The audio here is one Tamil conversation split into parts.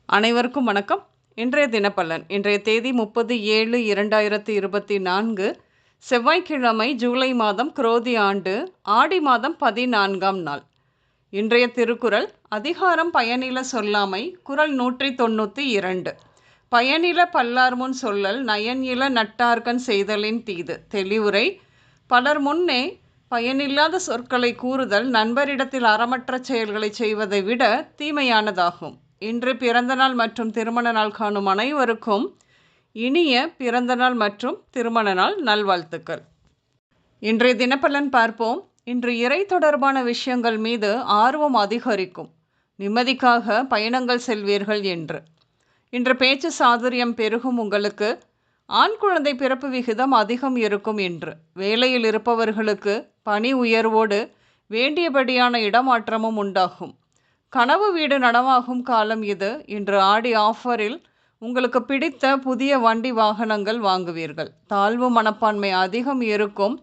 அனைவருக்கும் வணக்கம். இன்றைய தினப்பலன். இன்றைய தேதி 30/7/2024 செவ்வாய்க்கிழமை, ஜூலை மாதம், குரோதி ஆண்டு ஆடி மாதம் 14ஆம் நாள். இன்றைய திருக்குறள் அதிகாரம் பயனில சொல்லாமை. குறள் 192. பயனில பல்லார்முன் சொல்லல் நயன்இல நட்டார்கண் செய்தலின் தீது. தெளிவுரை. பலர் முன்னே பயனில்லாத சொற்களை கூறுதல் நண்பரிடத்தில் அறமற்ற செயல்களை செய்வதை விட தீமையானதாகும். இன்று பிறந்தநாள் மற்றும் திருமண நாள் காணும் அனைவருக்கும் இனிய பிறந்தநாள் மற்றும் திருமண நாள் நல்வாழ்த்துக்கள். இன்றைய தினப்பலன் பார்ப்போம். இன்று இறை தொடர்பான விஷயங்கள் மீது ஆர்வம் அதிகரிக்கும். நிம்மதிக்காக பயணங்கள் செல்வீர்கள் என்று. இன்று பேச்சு சாதுரியம் பெருகும். உங்களுக்கு ஆண் குழந்தை பிறப்பு விகிதம் அதிகம் இருக்கும் என்று. வேலையில் இருப்பவர்களுக்கு பணி உயர்வோடு வேண்டியபடியான இடமாற்றமும் உண்டாகும். கனவு வீடு நனவாகும் காலம் இது. இன்று ஆடி ஆஃபரில் உங்களுக்கு பிடித்த புதிய வண்டி வாகனங்கள் வாங்குவீர்கள். தாழ்வு மனப்பான்மை அதிகம் இருக்கும்.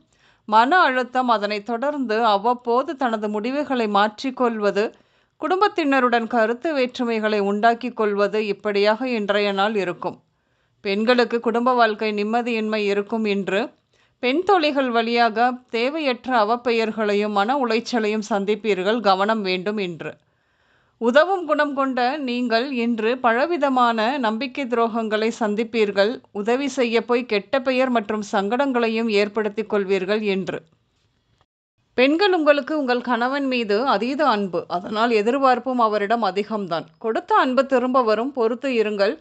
மன அழுத்தம், அதனை தொடர்ந்து அவ்வப்போது தனது முடிவுகளை மாற்றிக்கொள்வது, குடும்பத்தினருடன் கருத்து வேற்றுமைகளை உண்டாக்கி கொள்வது, இப்படியாக இன்றைய நாள் இருக்கும். பெண்களுக்கு குடும்ப வாழ்க்கை நிம்மதியின்மை இருக்கும். இன்று பெண் தொழில்கள் வழியாக தேவையற்ற அவப்பெயர்களையும் மன உளைச்சலையும் சந்திப்பீர்கள். கவனம் வேண்டும். இன்று உதவும் குணம் கொண்ட நீங்கள் இன்று பலவிதமான நம்பிக்கை துரோகங்களை சந்திப்பீர்கள். உதவி செய்ய போய் கெட்ட பெயர் மற்றும் சங்கடங்களையும் ஏற்படுத்திக் கொள்வீர்கள். என்று பெண்கள் உங்களுக்கு உங்கள் கணவன் மீது அதீத அன்பு, அதனால் எதிர்பார்ப்பும் அவரிடம் அதிகம்தான். கொடுத்த அன்பு திரும்ப வரும். பொறுத்து இருங்கள்.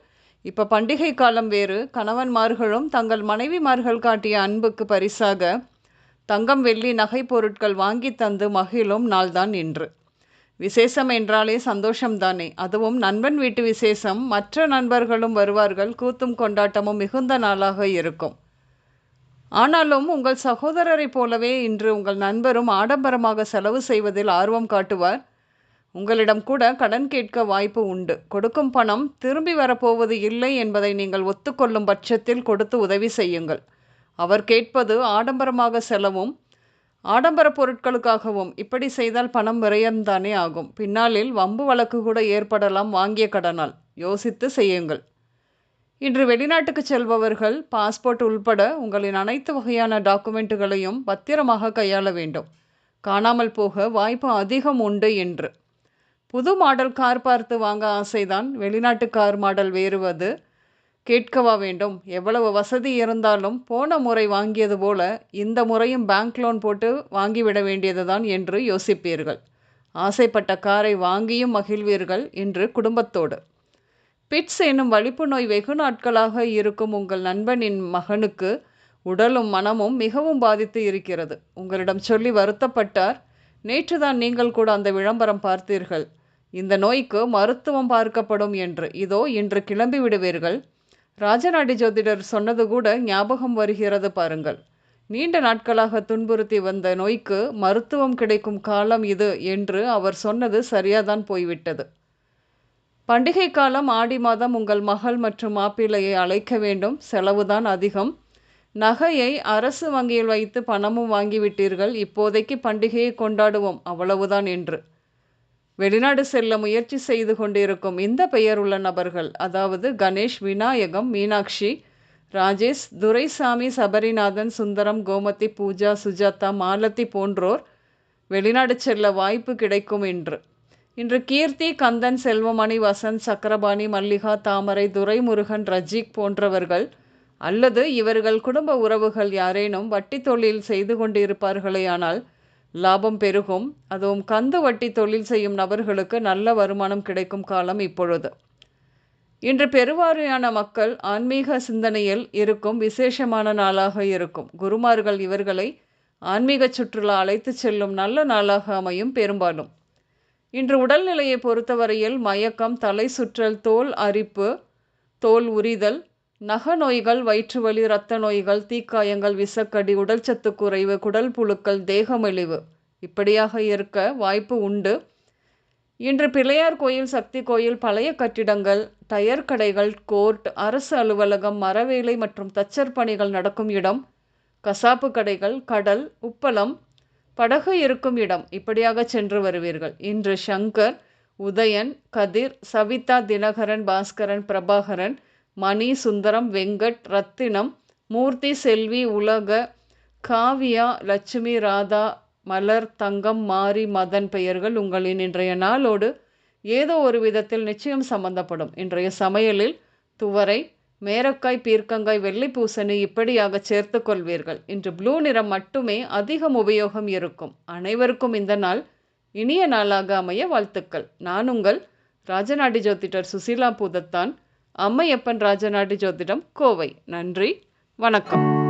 இப்போ பண்டிகை காலம் வேறு. கணவன்மார்களும் தங்கள் மனைவிமார்கள் காட்டிய அன்புக்கு பரிசாக தங்கம் வெள்ளி நகை பொருட்கள் வாங்கி தந்து மகிழும் நாள்தான் இன்று. விசேஷம் என்றாலே சந்தோஷம்தானே. அதுவும் நண்பன் வீட்டு விசேஷம். மற்ற நண்பர்களும் வருவார்கள். கூத்தும் கொண்டாட்டமும் மிகுந்த நாளாக இருக்கும். ஆனாலும் உங்கள் சகோதரரை போலவே இன்று உங்கள் நண்பரும் ஆடம்பரமாக செலவு செய்வதில் ஆர்வம் காட்டுவார். உங்களிடம் கூட கடன் கேட்க வாய்ப்பு உண்டு. கொடுக்கும் பணம் திரும்பி வரப்போவது இல்லை என்பதை நீங்கள் ஒத்துக்கொள்ளும் பட்சத்தில் கொடுத்து உதவி செய்யுங்கள். அவர் கேட்பது ஆடம்பரமாக செலவும் ஆடம்பர பொருட்களுக்காகவும். இப்படி செய்தால் பணம் விரயம்தானே ஆகும். பின்னாளில் வம்பு வழக்கு கூட ஏற்படலாம் வாங்கிய கடனால். யோசித்து செய்யுங்கள். இன்று வெளிநாட்டுக்கு செல்பவர்கள் பாஸ்போர்ட் உள்பட உங்களின் அனைத்து வகையான டாக்குமெண்ட்டுகளையும் பத்திரமாக கையாள வேண்டும். காணாமல் போக வாய்ப்பு அதிகம் உண்டு. என்று புது மாடல் கார் பார்த்து வாங்க ஆசைதான். வெளிநாட்டு கார் மாடல் வேறுவது கேட்கவா வேண்டும்? எவ்வளவு வசதி இருந்தாலும் போன முறை வாங்கியது போல இந்த முறையும் பேங்க் லோன் போட்டு வாங்கிவிட வேண்டியதுதான் என்று யோசிப்பீர்கள். ஆசைப்பட்ட காரை வாங்கியும் மகிழ்வீர்கள். இன்று குடும்பத்தோடு. பிட்ஸ் என்னும் வலிப்பு நோய் வெகு நாட்களாக இருக்கும் உங்கள் நண்பனின் மகனுக்கு உடலும் மனமும் மிகவும் பாதித்து இருக்கிறது. உங்களிடம் சொல்லி வருத்தப்பட்டார். நேற்றுதான் நீங்கள் கூட அந்த விளம்பரம் பார்த்தீர்கள். இந்த நோய்க்கு மருத்துவம் பார்க்கப்படும் என்று. இதோ இன்று கிளம்பி விடுவீர்கள். ராஜநாடி ஜோதிடர் சொன்னது கூட ஞாபகம் வருகிறது பாருங்கள். நீண்ட நாட்களாக துன்புறுத்தி வந்த நோய்க்கு மருத்துவம் கிடைக்கும் காலம் இது என்று அவர் சொன்னது சரியாதான் போய்விட்டது. பண்டிகை காலம். ஆடி மாதம். உங்கள் மகள் மற்றும் மாப்பிள்ளையை அழைக்க வேண்டும். செலவுதான் அதிகம். நகையை அரசு வங்கியில் வைத்து பணமும் வாங்கிவிட்டீர்கள். இப்போதைக்கு பண்டிகையை கொண்டாடுவோம், அவ்வளவுதான். என்று வெளிநாடு செல்ல முயற்சி செய்து கொண்டிருக்கும் இந்த பெயர் உள்ள நபர்கள், அதாவது கணேஷ், விநாயகம், மீனாட்சி, ராஜேஷ், துரைசாமி, சபரிநாதன், சுந்தரம், கோமதி, பூஜா, சுஜாதா, மாலதி போன்றோர் வெளிநாடு செல்ல வாய்ப்பு கிடைக்கும். இன்று கீர்த்தி, கந்தன், செல்வமணி, வசந்த், சக்கரபாணி, மல்லிகா, தாமரை, துரைமுருகன், ரஜிக் போன்றவர்கள் அல்லது இவர்கள் குடும்ப உறவுகள் யாரேனும் வட்டி தொழில் செய்து கொண்டிருப்பார்களே ஆனால் லாபம் பெருகும். அதுவும் கந்து வட்டி தொழில் செய்யும் நபர்களுக்கு நல்ல வருமானம் கிடைக்கும் காலம் இப்பொழுது. இன்று பெருவாரியான மக்கள் ஆன்மீக சிந்தனையில் இருக்கும் விசேஷமான நாளாக இருக்கும். குருமார்கள் இவர்களை ஆன்மீக சுற்றுலா அழைத்து செல்லும் நல்ல நாளாக அமையும் பெரும்பாலும். இன்று உடல்நிலையை பொறுத்தவரையில் மயக்கம், தலை சுற்றல், தோல் அரிப்பு, தோல் உரிதல், நக நோய்கள், வயிற்று வலி, இரத்த நோய்கள், தீக்காயங்கள், விசக்கடி, உடல்சத்து குறைவு, குடல் புழுக்கள், தேகமெலிவு இப்படியாக இருக்க வாய்ப்பு உண்டு. இன்று பிள்ளையார் கோயில், சக்தி கோயில், பழைய கட்டிடங்கள், டயர் கடைகள், கோர்ட், அரசு அலுவலகம், மரவேலை மற்றும் தச்சர் பணிகள் நடக்கும் இடம், கசாப்பு கடைகள், கடல், உப்பளம், படகு இருக்கும் இடம் இப்படியாக சென்று வருவீர்கள். இன்று சங்கர் உதயன், கதிர், சவிதா, தினகரன், பாஸ்கரன், பிரபாகரன், மணி, சுந்தரம், வெங்கட், ரத்தினம், மூர்த்தி, செல்வி, உலக, காவியா, லட்சுமி, ராதா, மலர், தங்கம், மாரி, மதன் பெயர்கள் உங்களின் இன்றைய நாளோடு ஏதோ ஒரு விதத்தில் நிச்சயம் சம்பந்தப்படும். இன்றைய சமையலில் துவரை, மேரக்காய், பீர்க்கங்காய், வெள்ளை பூசணி இப்படியாக சேர்த்து கொள்வீர்கள். இன்று ப்ளூ நிறம் மட்டுமே அதிகம் உபயோகம் இருக்கும். அனைவருக்கும் இந்த நாள் இனிய நாளாக அமைய வாழ்த்துக்கள். நான் உங்கள் ராஜநாடி ஜோதிடர் சுசீலா பூதத்தான், அம்மையப்பன் ராஜநாடி ஜோதிடம், கோவை. நன்றி, வணக்கம்.